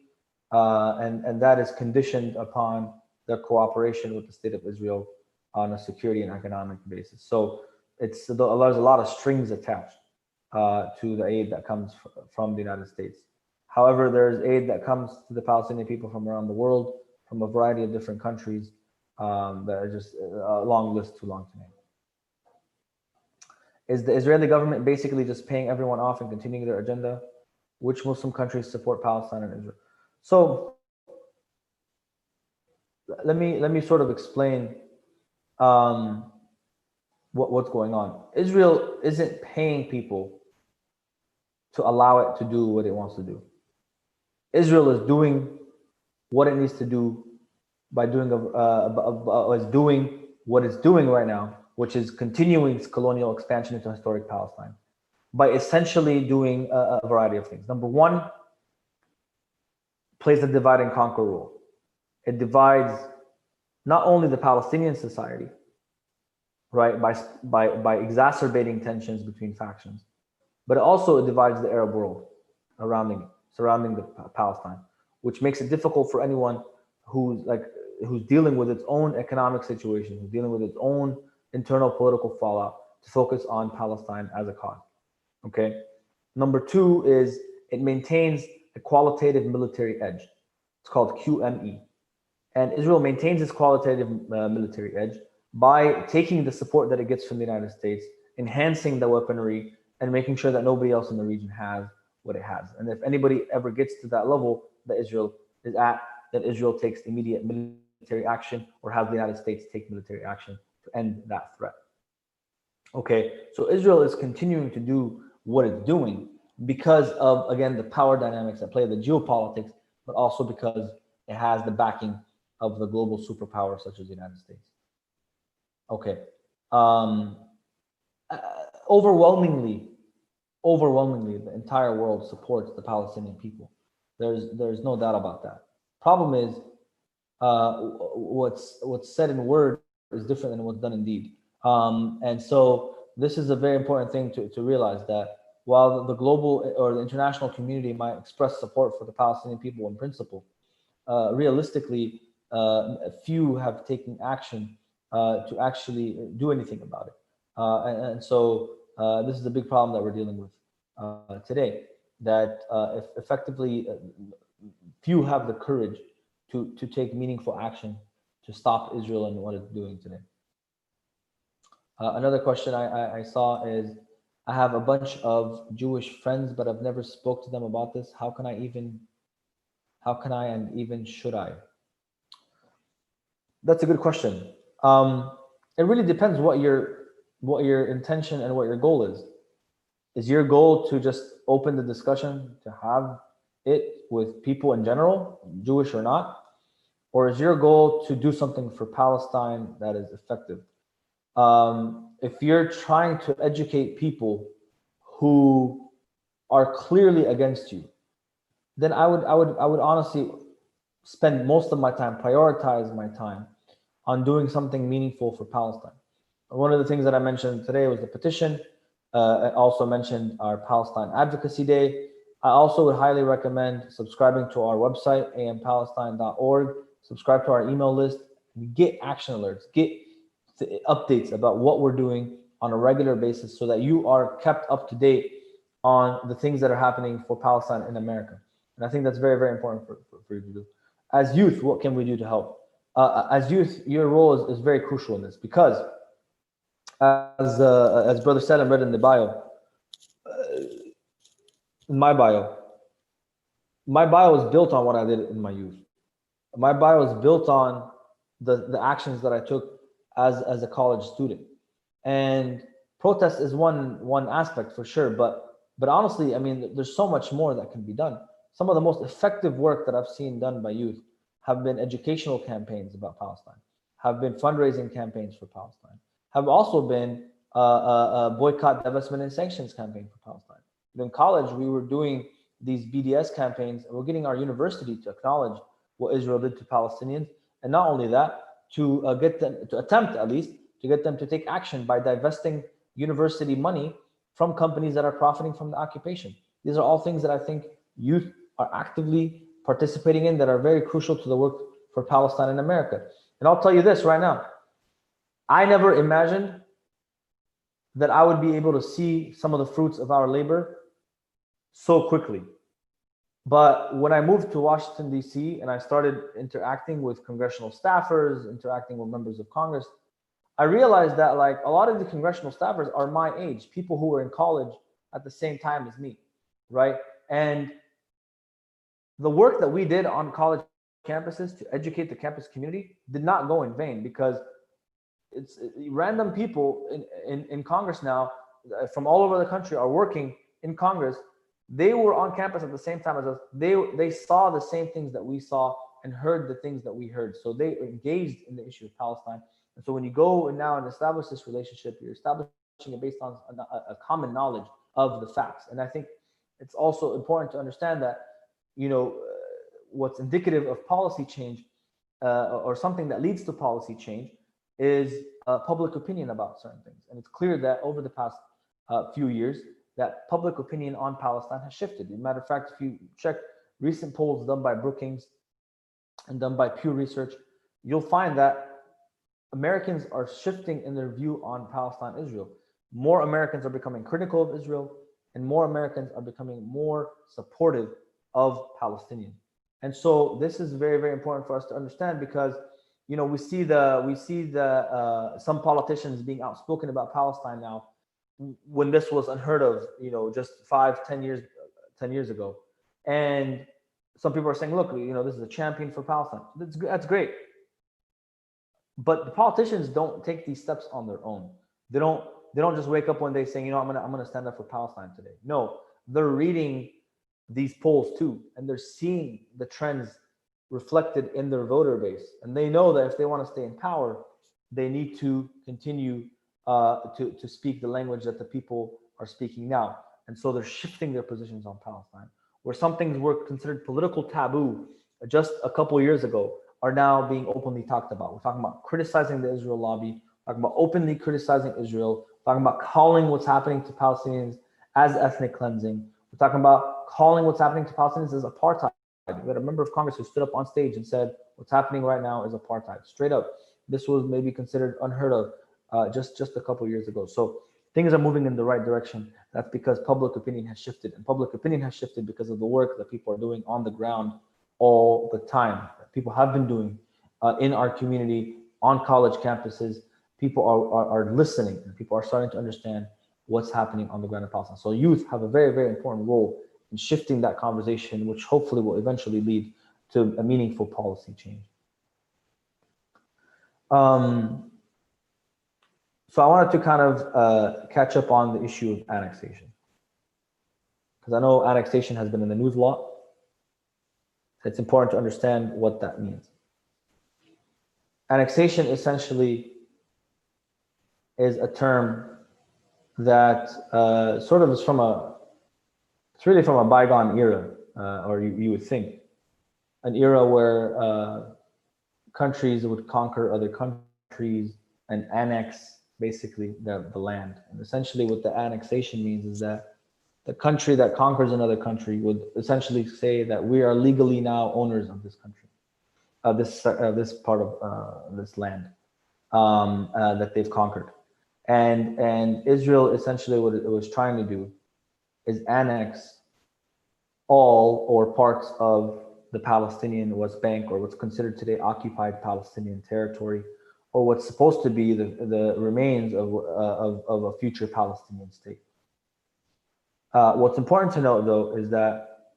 And that is conditioned upon their cooperation with the state of Israel on a security and economic basis. So there's a lot of strings attached to the aid that comes from the United States. However, there's aid that comes to the Palestinian people from around the world, from a variety of different countries, that are just a long list, too long to name. Is the Israeli government basically just paying everyone off and continuing their agenda? Which Muslim countries support Palestine and Israel? So let me sort of explain what's going on. Israel isn't paying people to allow it to do what it wants to do. Israel is doing what it needs to do by doing what it's doing right now, which is continuing its colonial expansion into historic Palestine, by essentially doing a variety of things. Number one, plays the divide and conquer rule. It divides not only the Palestinian society, right, by exacerbating tensions between factions, but it divides the Arab world surrounding the Palestine, which makes it difficult for anyone who's dealing with its own economic situation, who's dealing with its own internal political fallout, to focus on Palestine as a cause. Okay. Number two is it maintains a qualitative military edge. It's called QME. And Israel maintains its qualitative military edge by taking the support that it gets from the United States, enhancing the weaponry, and making sure that nobody else in the region has what it has. And if anybody ever gets to that level that Israel is at, then Israel takes immediate military action or has the United States take military action to end that threat. Okay, so Israel is continuing to do what it's doing because of, again, the power dynamics at play, the geopolitics, but also because it has the backing of the global superpower such as the United States. Okay. Um, overwhelmingly, the entire world supports the Palestinian people. There's no doubt about that. Problem is, what's said in word is different than what's done in deed. And so this is a very important thing to realize, that while the global or the international community might express support for the Palestinian people in principle, realistically, few have taken action to actually do anything about it. And so this is a big problem that we're dealing with today, that if effectively few have the courage to take meaningful action to stop Israel and what it's doing today. Another question I saw is, I have a bunch of Jewish friends, but I've never spoke to them about this. How can I and even should I? That's a good question. It really depends what your intention and what your goal is. Is your goal to just open the discussion, to have it with people in general, Jewish or not? Or is your goal to do something for Palestine that is effective? If you're trying to educate people who are clearly against you, then I would honestly spend most of my time, prioritize my time on doing something meaningful for Palestine. One of the things that I mentioned today was the petition. I also mentioned our Palestine Advocacy Day. I also would highly recommend subscribing to our website, ampalestine.org. Subscribe to our email list, get action alerts, get updates about what we're doing on a regular basis so that you are kept up to date on the things that are happening for Palestine in America. And I think that's very, very important for you to do. As youth, what can we do to help? As youth, your role is very crucial in this, because as Brother Salim read in the bio, in my bio is built on what I did in my youth. My bio is built on the actions that I took as a college student. And protest is one aspect for sure, but honestly, I mean, there's so much more that can be done. Some of the most effective work that I've seen done by youth have been educational campaigns about Palestine, have been fundraising campaigns for Palestine, have also been a boycott, divestment, and sanctions campaign for Palestine. In college, we were doing these BDS campaigns, and we're getting our university to acknowledge what Israel did to Palestinians, and not only that, to get them to attempt, at least, to get them to take action by divesting university money from companies that are profiting from the occupation. These are all things that I think youth are actively participating in, that are very crucial to the work for Palestine in America. And I'll tell you this right now, I never imagined that I would be able to see some of the fruits of our labor so quickly. But when I moved to Washington, D.C., and I started interacting with congressional staffers, interacting with members of Congress, I realized that like a lot of the congressional staffers are my age, people who were in college at the same time as me, right? And the work that we did on college campuses to educate the campus community did not go in vain, because it's random people in Congress now from all over the country are working in Congress. They were on campus at the same time as us. They saw the same things that we saw and heard the things that we heard. So they engaged in the issue of Palestine. And so when you go and now and establish this relationship, you're establishing it based on a common knowledge of the facts. And I think it's also important to understand that, you know, what's indicative of policy change or something that leads to policy change is public opinion about certain things. And it's clear that over the past few years, that public opinion on Palestine has shifted. As a matter of fact, if you check recent polls done by Brookings and done by Pew Research, you'll find that Americans are shifting in their view on Palestine, Israel. More Americans are becoming critical of Israel, and more Americans are becoming more supportive of Palestinians. And so this is very, very important for us to understand because, we see the some politicians being outspoken about Palestine now, when this was unheard of, just 5, 10 years ago. And some people are saying, look, this is a champion for Palestine. That's great. But the politicians don't take these steps on their own. They don't just wake up one day saying, I'm gonna stand up for Palestine today. No, they're reading these polls too, and they're seeing the trends reflected in their voter base, and they know that if they want to stay in power, they need to continue to speak the language that the people are speaking now. And so they're shifting their positions on Palestine, where some things were considered political taboo just a couple of years ago are now being openly talked about. We're talking about criticizing the Israel lobby, talking about openly criticizing Israel, talking about calling what's happening to Palestinians as ethnic cleansing. We're talking about calling what's happening to Palestinians as apartheid. We had a member of Congress who stood up on stage and said, what's happening right now is apartheid. Straight up. This was maybe considered unheard of just a couple of years ago. So things are moving in the right direction. That's because public opinion has shifted. And public opinion has shifted because of the work that people are doing on the ground all the time. People have been doing in our community, on college campuses. People are listening, and people are starting to understand what's happening on the ground in Palestine. So youth have a very, very important role in shifting that conversation, which hopefully will eventually lead to a meaningful policy change. So I wanted to kind of catch up on the issue of annexation, because I know annexation has been in the news a lot. It's important to understand what that means. Annexation essentially is a term that sort of is it's really from a bygone era, or you would think, an era where countries would conquer other countries and annex basically the land. And essentially what the annexation means is that the country that conquers another country would essentially say that we are legally now owners of this country, this part of this land that they've conquered. And Israel essentially what it was trying to do is annex all or parts of the Palestinian West Bank, or what's considered today occupied Palestinian territory, or what's supposed to be the remains of a future Palestinian state. What's important to note, though, is that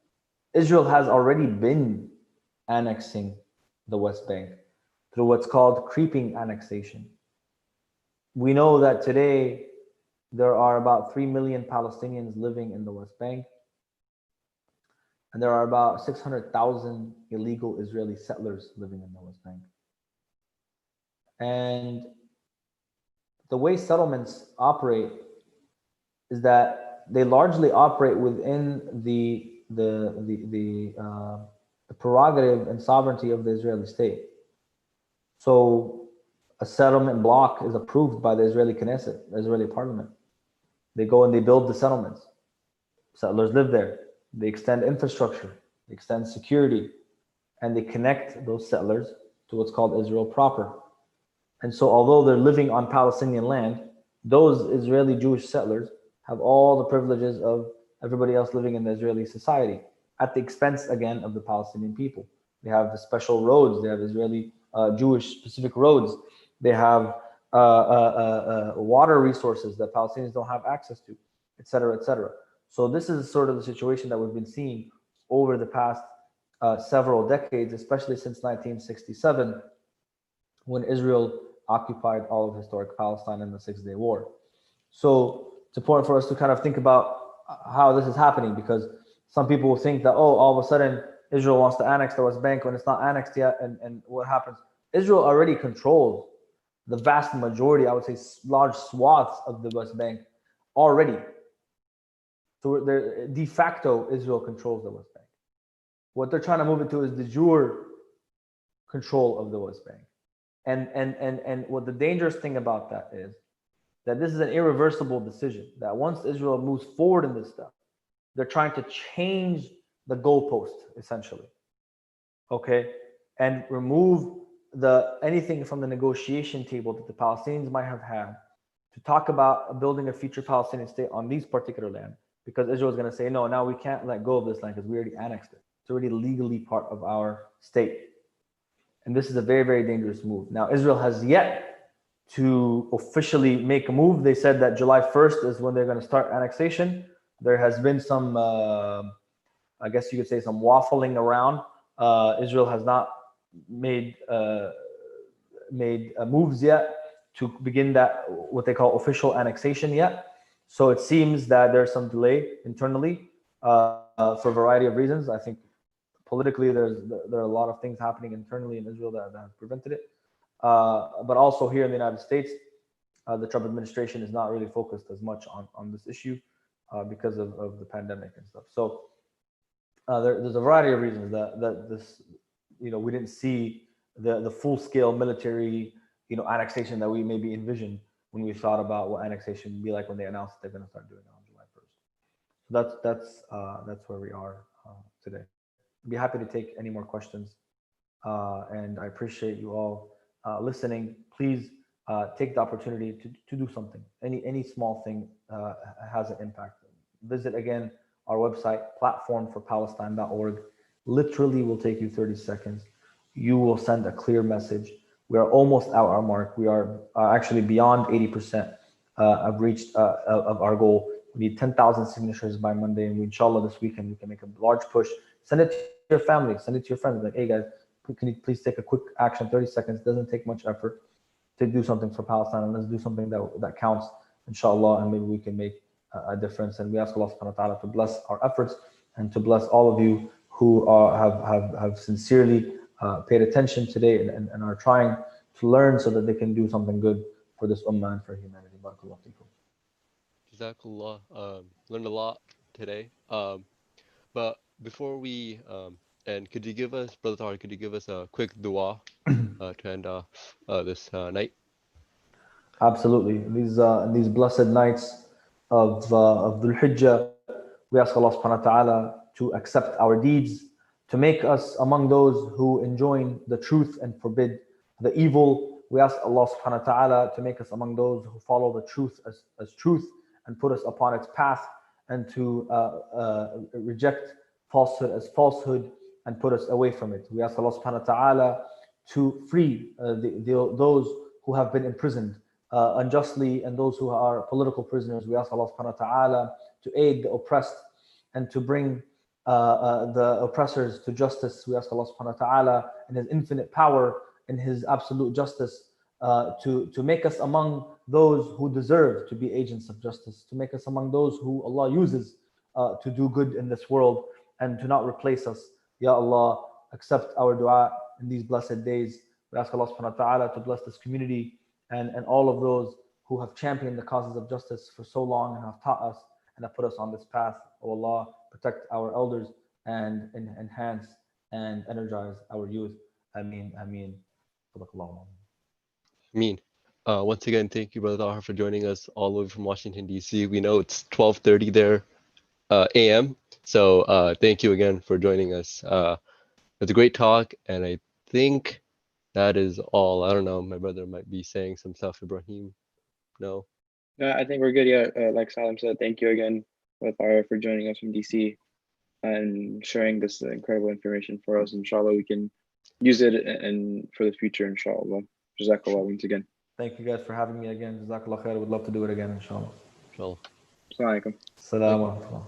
Israel has already been annexing the West Bank through what's called creeping annexation. We know that today there are about 3 million Palestinians living in the West Bank, and there are about 600,000 illegal Israeli settlers living in the West Bank. And the way settlements operate is that they largely operate within the prerogative and sovereignty of the Israeli state. So a settlement block is approved by the Israeli Knesset, the Israeli parliament. They go and they build the settlements. Settlers live there. They extend infrastructure, they extend security, and they connect those settlers to what's called Israel proper. And so although they're living on Palestinian land, those Israeli Jewish settlers have all the privileges of everybody else living in the Israeli society, at the expense, again, of the Palestinian people. They have the special roads, they have Israeli Jewish specific roads, they have water resources that Palestinians don't have access to, et cetera, et cetera. So this is sort of the situation that we've been seeing over the past several decades, especially since 1967, when Israel occupied all of historic Palestine in the Six-Day War. So it's important for us to kind of think about how this is happening, because some people will think that, oh, all of a sudden Israel wants to annex the West Bank when it's not annexed yet, and what happens? Israel already controls the vast majority, I would say large swaths of the West Bank already. So de facto, Israel controls the West Bank. What they're trying to move it to is de jure control of the West Bank. And what the dangerous thing about that is that this is an irreversible decision, that once Israel moves forward in this stuff, they're trying to change the goalpost, essentially, okay, and remove anything from the negotiation table that the Palestinians might have had to talk about building a future Palestinian state on these particular land, because Israel is going to say, no, now we can't let go of this land because we already annexed it. It's already legally part of our state. And this is a very, very dangerous move. Now, Israel has yet to officially make a move. They said that July 1st is when they're going to start annexation. There has been some, I guess you could say, some waffling around. Israel has not made moves yet to begin that, what they call official annexation yet. So it seems that there's some delay internally for a variety of reasons. I think politically there are a lot of things happening internally in Israel that have prevented it. But also here in the United States, the Trump administration is not really focused as much on this issue because of the pandemic and stuff. So there's a variety of reasons that this, we didn't see the full scale military, annexation that we maybe envisioned when we thought about what annexation would be like when they announced that they're going to start doing it on July 1st. So that's where we are today. I'd be happy to take any more questions, and I appreciate you all listening. Please take the opportunity to do something. Any small thing has an impact. Visit again our website, platformforpalestine.org. Literally will take you 30 seconds. You will send a clear message. We are almost at our mark. We are actually beyond 80% of reached of our goal. We need 10,000 signatures by Monday, and inshallah this weekend we can make a large push. Send it to your family, send it to your friends. Like, hey guys, can you please take a quick action? 30 seconds doesn't take much effort to do something for Palestine, and let's do something that counts, inshallah, and maybe we can make a difference. And we ask Allah subhanahu wa ta'ala to bless our efforts and to bless all of you who have sincerely paid attention today and are trying to learn so that they can do something good for this ummah and for humanity. Barakallahu feekum. Jazakallah. Learned a lot today. But before we end, could you give us, Brother Taher, could you give us a quick dua to end this night? Absolutely. These blessed nights of Dhul Hijjah, we ask Allah subhanahu wa ta'ala to accept our deeds, to make us among those who enjoin the truth and forbid the evil. We ask Allah subhanahu wa ta'ala to make us among those who follow the truth as truth and put us upon its path, and to reject falsehood as falsehood and put us away from it. We ask Allah subhanahu wa ta'ala to free those who have been imprisoned unjustly and those who are political prisoners. We ask Allah subhanahu wa ta'ala to aid the oppressed and to bring the oppressors to justice. We ask Allah subhanahu wa ta'ala in His infinite power, in His absolute justice, to make us among those who deserve to be agents of justice, to make us among those who Allah uses to do good in this world, and to not replace us. Ya Allah, accept our dua in these blessed days. We ask Allah subhanahu wa ta'ala to bless this community and all of those who have championed the causes of justice for so long and have taught us and have put us on this path. O Allah, protect our elders and enhance and energize our youth. Ameen, ameen. Ameen. Once again, thank you, Brother Taher, for joining us all the way from Washington, D.C. We know it's 12:30 there a.m. So thank you again for joining us. It's a great talk, and I think that is all. I don't know. My brother might be saying some stuff. Ibrahim, no? I think we're good. Yeah, like Salim said, thank you again, Taher, for joining us from DC and sharing this incredible information for us. Inshallah, we can use it and for the future, inshallah. Jazakallah once again. Thank you guys for having me again. Jazakallah khair. I would love to do it again, inshallah. Inshallah. Assalamu alaikum. Assalamu alaikum.